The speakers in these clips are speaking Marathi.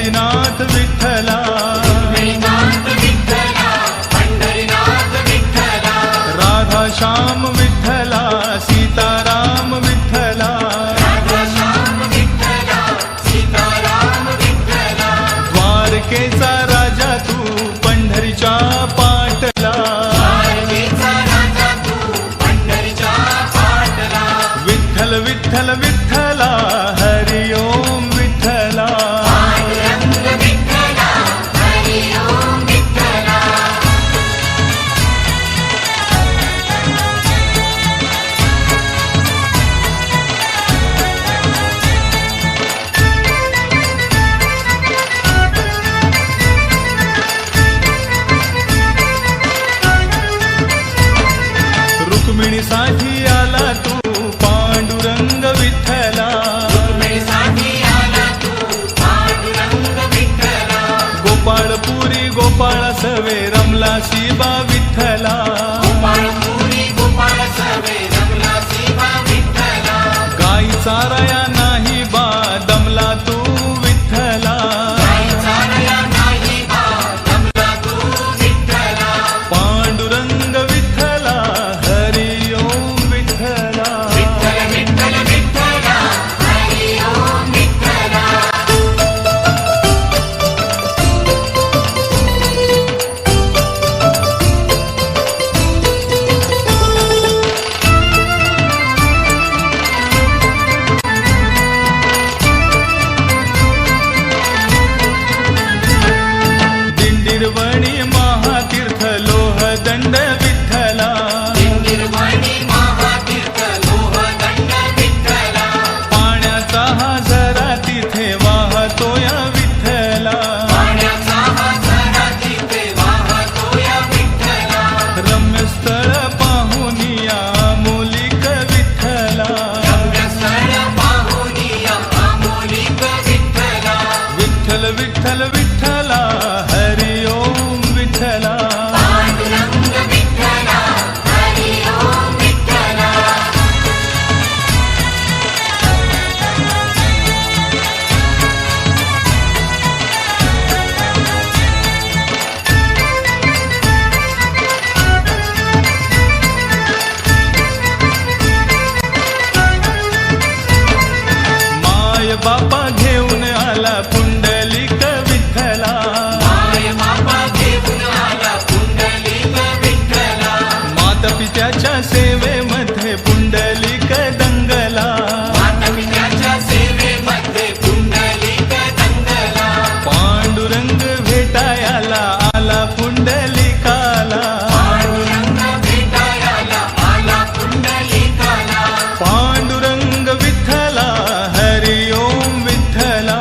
पंढरीनाथ विठ्ठला, राधा श्याम विठ्ठला, सीताराम विठ्ठला, द्वारकेचा राजा तू पंढरीच्या पाटला, विठ्ठल विठ्ठल विठ्ठला, हरि ओम विठ्ठला, रुक्मिणीसाठी आला तू पांडुरंग विठ्ठला, गोपाळपुरी गोपाळ सवे रमला शिवा विठ्ठला, गाई चाराया नाही बा दमला तू विठ्ठला, पांडुरंग विठ्ठला, हरि ओम विठ्ठला, दिंडीरवणी महातीर्थ लोहदंड विठ्ठला, पाण्याचा हा झरा तिथे वाहतोय विठ्ठला, रम्य स्थळ पाहुनिया मोलिक विठ्ठला, विठ्ठल विठ्ठल विठ्ठला, हरि ओम विठ्ठला, माय बापा घेऊन आला पुंडलिक विठ्ठला, माता पित्याच्या सेवेमध्ये पुंडलिक दंगला, पांडुरंग भेटायला आला पुंडलिकाला, पांडुरंग विठ्ठला, हरि ओम विठ्ठला,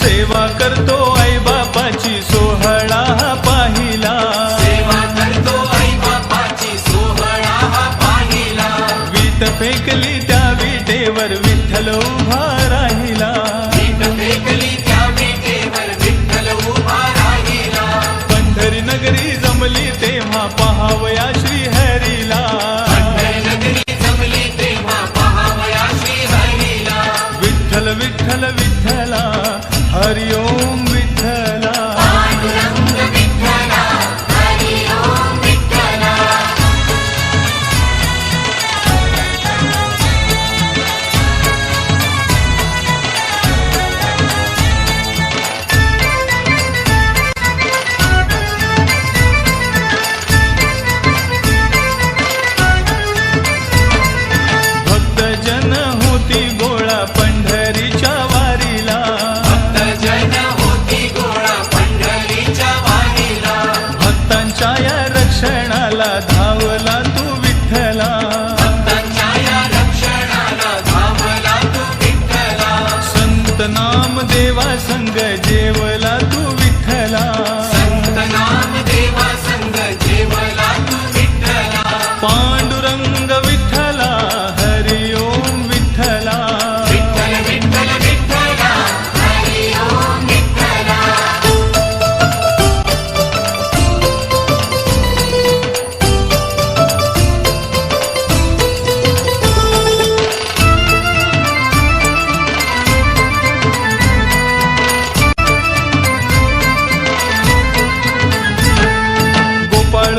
सेवा करतो आई बापाची सोहळा पाहिला, वीट फेकली त्या विटेवर विठ्ठल उभा राहिला, पंढरी नगरी जमली तेव्हा पहावया श्री हरीला, विठ्ठल विठ्ठल विठ्ठला, हरि ओम विठ्ठला, भक्तजन होती गोळा पंढरीच्या वारीला, भक्तांच्या या रक्षणाला धावला तू विठ्ठला, संत नाम देवा संग जेवला तू विठ्ठला, पांडुरंग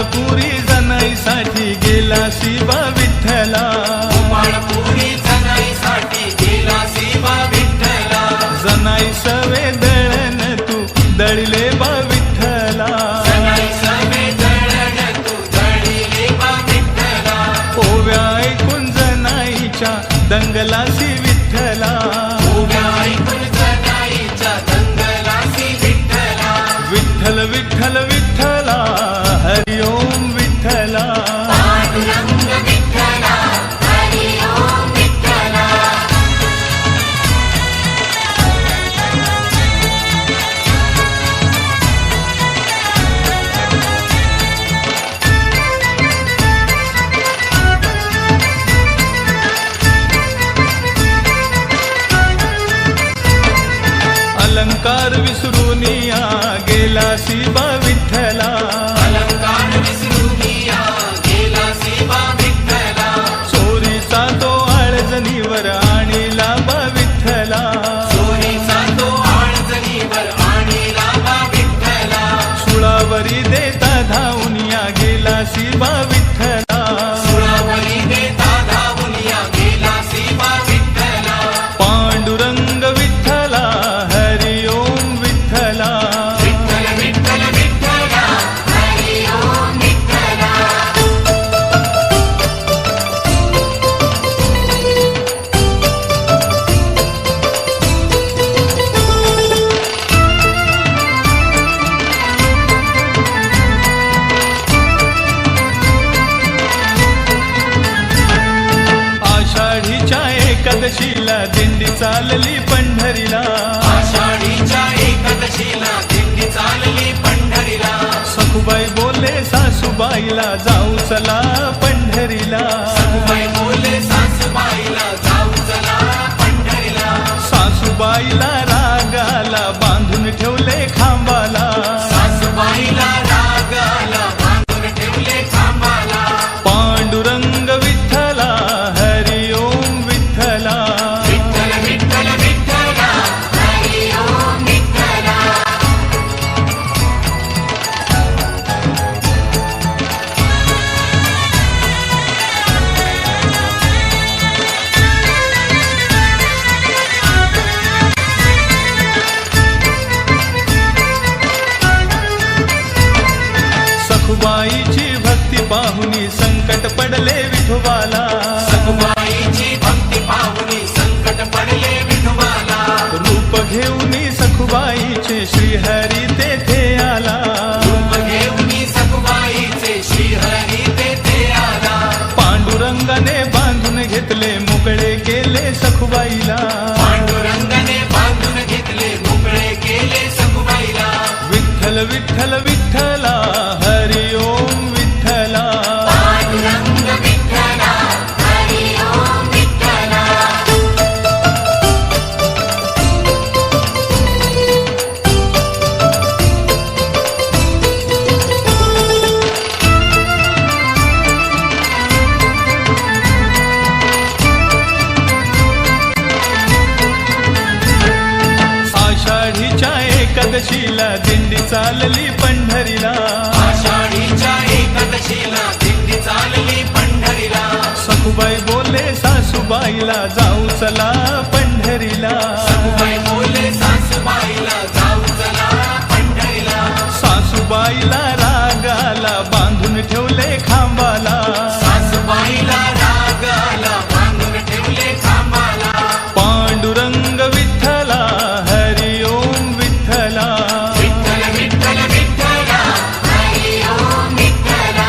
गोपाळपुरी जनाईसाठी गेला शिवा विठ्ठला. गोपाळपुरी जनाईसाठी गेला शिवा विठ्ठला. जनाई सवे दळण तू दळले बा विठ्ठला. जनाई सवे दळण तू दळिले बा विठ्ठला. ओव्या ऐकून जनाईच्या दंगलासी विठ्ठला. ओव्या ऐकून जनाईच्या दंगलासी विठ्ठला. विठ्ठल विठ्ठल विठ्ठला हरि ओम विठ्ठला. पांडुरंग विठ्ठला हरि ओम विठ्ठला. अलंकार विसरून या गेला शिवा विठ्ठला. अलंकार विसरून या गेला शिवा विठ्ठला. चोरीचा तो आळजणीवर आणीला बा विठ्ठला. चोरीचा तो आळजणीवर आणीला बा विठ्ठला. सुळावरी देता धावून या गेला शिवा विठ्ठला. सुळावरी देता धावून या गेला शिवा विठ्ठला. पांडुरंग विठ्ठला हरि ओम विठ्ठला. विठ्ठल विठ्ठल विठ्ठला हरि ओम विठ्ठला. आषाढीच्या एकादशीला दिंडी चालली पंढरीला. आषाढीच्या एकादशीला दिंडी चालली पंढरीला. सखुबाई बोले सासूबाईला जाऊ चला पंढरीला. सखुबाई बोले सासूबाईला जाऊ चला पंढरीला. सासूबाईला रागाला बांधून ठेवले खांबाला. सासूबाईला रागाला बांधून ठेवले खांबाला. पांडुरंग विठ्ठला हरि ओम विठ्ठला. विठ्ठल विठ्ठल विठ्ठला हरि ओम विठ्ठला. सखुबाईची भक्ती पाहुनी संकट पडले विठोबाला. सखुबाईची भक्ती पाहुनी संकट पडले विठोबाला. रूप घेऊनी सखुबाईचे श्रीहरी तेथे आला. रूप घेऊनी सखुबाईचे श्रीहरी तेथे आला. पांडुरंगाने बांधून घेतले मोकळे केले सखुबाईला. पांडुरंगाने बांधून घेतले मोकळे केले सखुबाईला. विठ्ठल विठ्ठल विठ्ठला हरि ओम विठ्ठला. पांडुरंग विठ्ठला हरि ओम विठ्ठला. आषाढीच्या एकादशीला दिंडी चालली पंढरीला. आषाढीच्या एकादशीला दिंडी चालली पंढरीला. सखुबाई बोले सासूबाईला जाऊ चला पंढरीला. सखुबाई बोले सासूबाईला जाऊ चला पंढरीला. सासूबाईला रागाला बांधून ठेवले खांबाला. सासूबाईला रागाला बांधून ठेवले खांबाला. पांडुरंग विठ्ठला हरि ओम विठ्ठला. विठ्ठल विठ्ठल विठ्ठला हरि ओम विठ्ठला.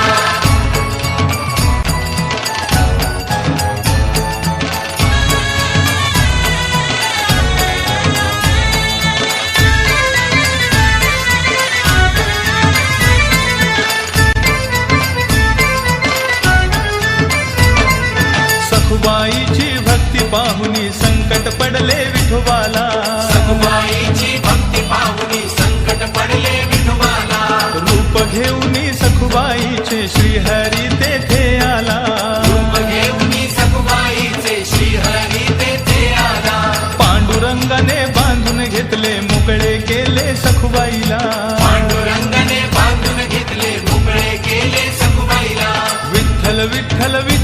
सखुबाईची भक्ती पाहुनी संकट पडले विठोबाला. सखुबाईची भक्ती पाहुनी संकट पडले विठोबाला. रूप घेऊनी सखुबाईचे श्रीहरी तेथे आला. रूप घेऊनी सखुबाईचे श्रीहरी तेथे आला. पांडुरंगाने बांधून घेतले मोकळे केले सखुबाईला. पांडुरंगाने बांधून घेतले मोकळे केले घालवी